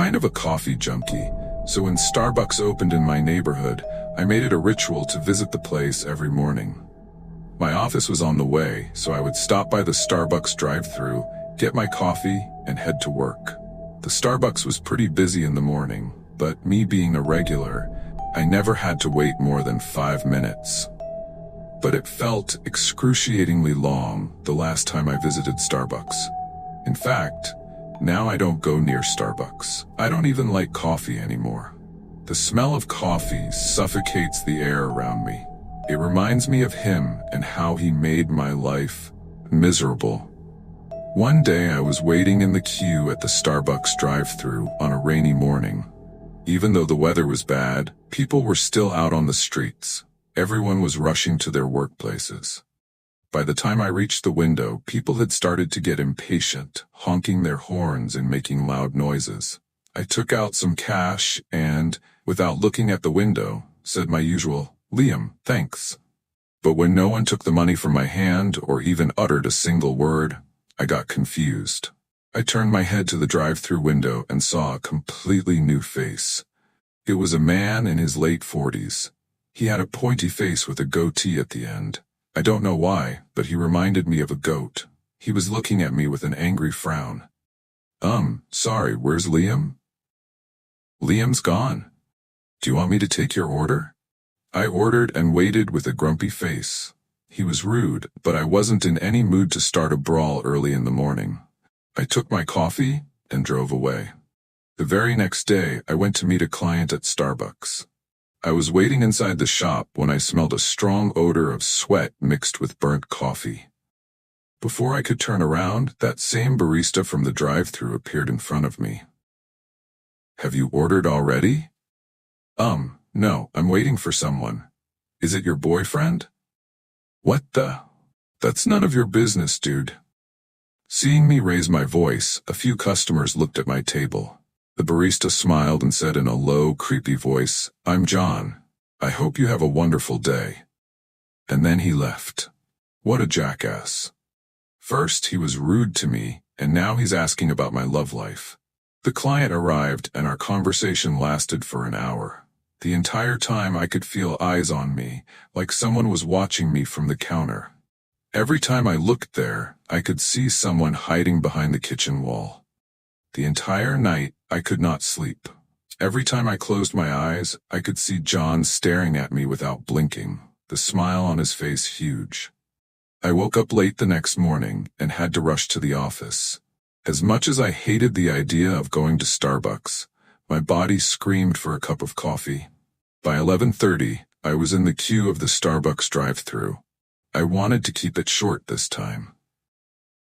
kind of a coffee junkie, so when Starbucks opened in my neighborhood, I made it a ritual to visit the place every morning. My office was on the way, so I would stop by the Starbucks drive-thru, get my coffee, and head to work. The Starbucks was pretty busy in the morning, but me being a regular, I never had to wait more than 5 minutes. But it felt excruciatingly long the last time I visited Starbucks. In fact, now I don't go near Starbucks. I don't even like coffee anymore. The smell of coffee suffocates the air around me. It reminds me of him and how he made my life miserable. One day I was waiting in the queue at the Starbucks drive-thru on a rainy morning. Even though the weather was bad, people were still out on the streets. Everyone was rushing to their workplaces. By the time I reached the window, people had started to get impatient, honking their horns and making loud noises. I took out some cash and, without looking at the window, said my usual, "Liam, thanks." But when no one took the money from my hand or even uttered a single word, I got confused. I turned my head to the drive-thru window and saw a completely new face. It was a man in his late 40s. He had a pointy face with a goatee at the end. I don't know why, but he reminded me of a goat. He was looking at me with an angry frown. Sorry, where's Liam?" "Liam's gone. Do you want me to take your order?" I ordered and waited with a grumpy face. He was rude, but I wasn't in any mood to start a brawl early in the morning. I took my coffee and drove away. The very next day, I went to meet a client at Starbucks. I was waiting inside the shop when I smelled a strong odor of sweat mixed with burnt coffee. Before I could turn around, that same barista from the drive-thru appeared in front of me. "Have you ordered already?" No, I'm waiting for someone. Is it your boyfriend?" "What the? That's none of your business, dude." Seeing me raise my voice, a few customers looked at my table. The barista smiled and said in a low, creepy voice, "I'm John. I hope you have a wonderful day." And then he left. What a jackass. First, he was rude to me, and now he's asking about my love life. The client arrived, and our conversation lasted for an hour. The entire time I could feel eyes on me, like someone was watching me from the counter. Every time I looked there, I could see someone hiding behind the kitchen wall. The entire night, I could not sleep. Every time I closed my eyes, I could see John staring at me without blinking, the smile on his face huge. I woke up late the next morning and had to rush to the office. As much as I hated the idea of going to Starbucks, my body screamed for a cup of coffee. By 11:30, I was in the queue of the Starbucks drive-thru. I wanted to keep it short this time.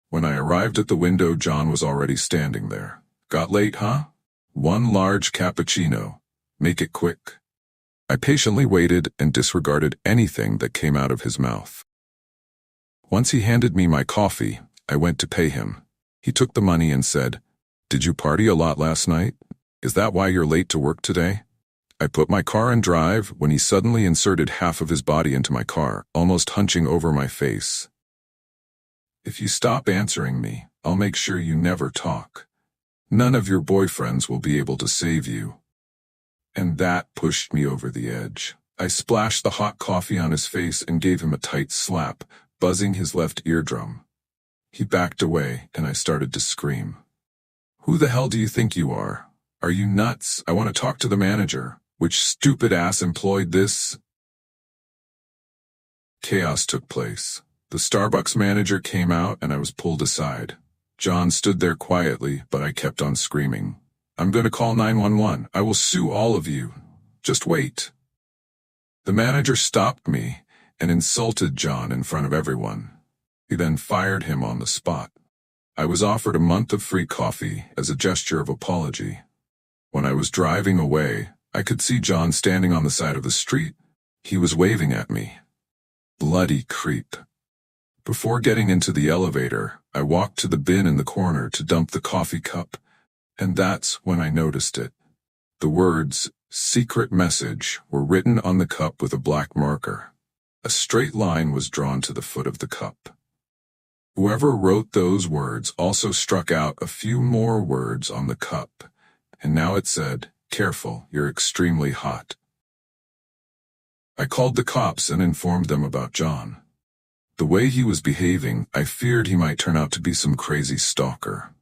When I arrived at the window, John was already standing there. "Got late, huh? 1 large cappuccino. Make it quick." I patiently waited and disregarded anything that came out of his mouth. Once he handed me my coffee, I went to pay him. He took the money and said, "Did you party a lot last night? Is that why you're late to work today?" I put my car in drive when he suddenly inserted half of his body into my car, almost hunching over my face. "If you stop answering me, I'll make sure you never talk. None of your boyfriends will be able to save you." And that pushed me over the edge. I splashed the hot coffee on his face and gave him a tight slap, buzzing his left eardrum. He backed away, and I started to scream. "Who the hell do you think you are? Are you nuts? I want to talk to the manager. Which stupid ass employed this?" Chaos took place. The Starbucks manager came out and I was pulled aside. John stood there quietly, but I kept on screaming. "I'm going to call 911. I will sue all of you. Just wait." The manager stopped me and insulted John in front of everyone. He then fired him on the spot. I was offered a month of free coffee as a gesture of apology. When I was driving away, I could see John standing on the side of the street. He was waving at me. Bloody creep. Before getting into the elevator, I walked to the bin in the corner to dump the coffee cup, and that's when I noticed it. The words, "Secret Message," were written on the cup with a black marker. A straight line was drawn to the foot of the cup. Whoever wrote those words also struck out a few more words on the cup, and now it said, "Careful, you're extremely hot." I called the cops and informed them about John. The way he was behaving, I feared he might turn out to be some crazy stalker.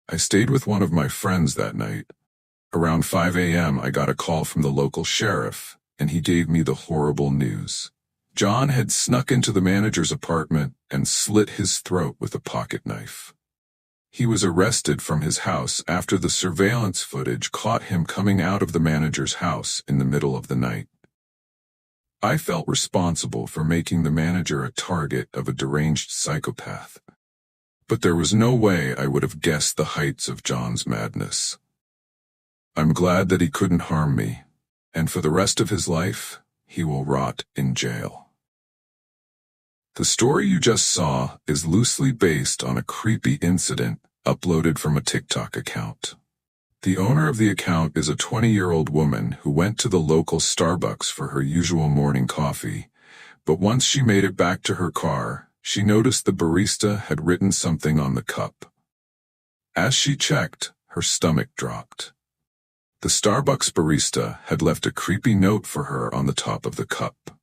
I stayed with one of my friends that night. Around 5 a.m. I got a call from the local sheriff, and he gave me the horrible news. John had snuck into the manager's apartment and slit his throat with a pocket knife. He was arrested from his house after the surveillance footage caught him coming out of the manager's house in the middle of the night. I felt responsible for making the manager a target of a deranged psychopath. But there was no way I would have guessed the heights of John's madness. I'm glad that he couldn't harm me, and for the rest of his life, he will rot in jail. The story you just saw is loosely based on a creepy incident uploaded from a TikTok account. The owner of the account is a 20-year-old woman who went to the local Starbucks for her usual morning coffee, but once she made it back to her car, she noticed the barista had written something on the cup. As she checked, her stomach dropped. The Starbucks barista had left a creepy note for her on the top of the cup.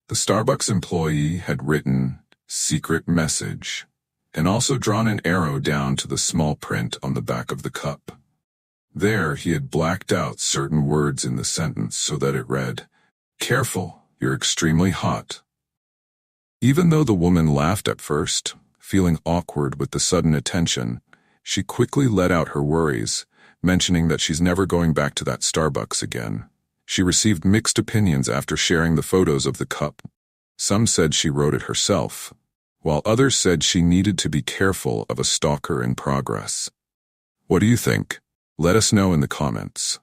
The Starbucks employee had written, "Secret message," and also drawn an arrow down to the small print on the back of the cup. There, he had blacked out certain words in the sentence so that it read, "Careful, you're extremely hot." Even though the woman laughed at first, feeling awkward with the sudden attention, she quickly let out her worries, mentioning that she's never going back to that Starbucks again. She received mixed opinions after sharing the photos of the cup. Some said she wrote it herself, while others said she needed to be careful of a stalker in progress. What do you think? Let us know in the comments.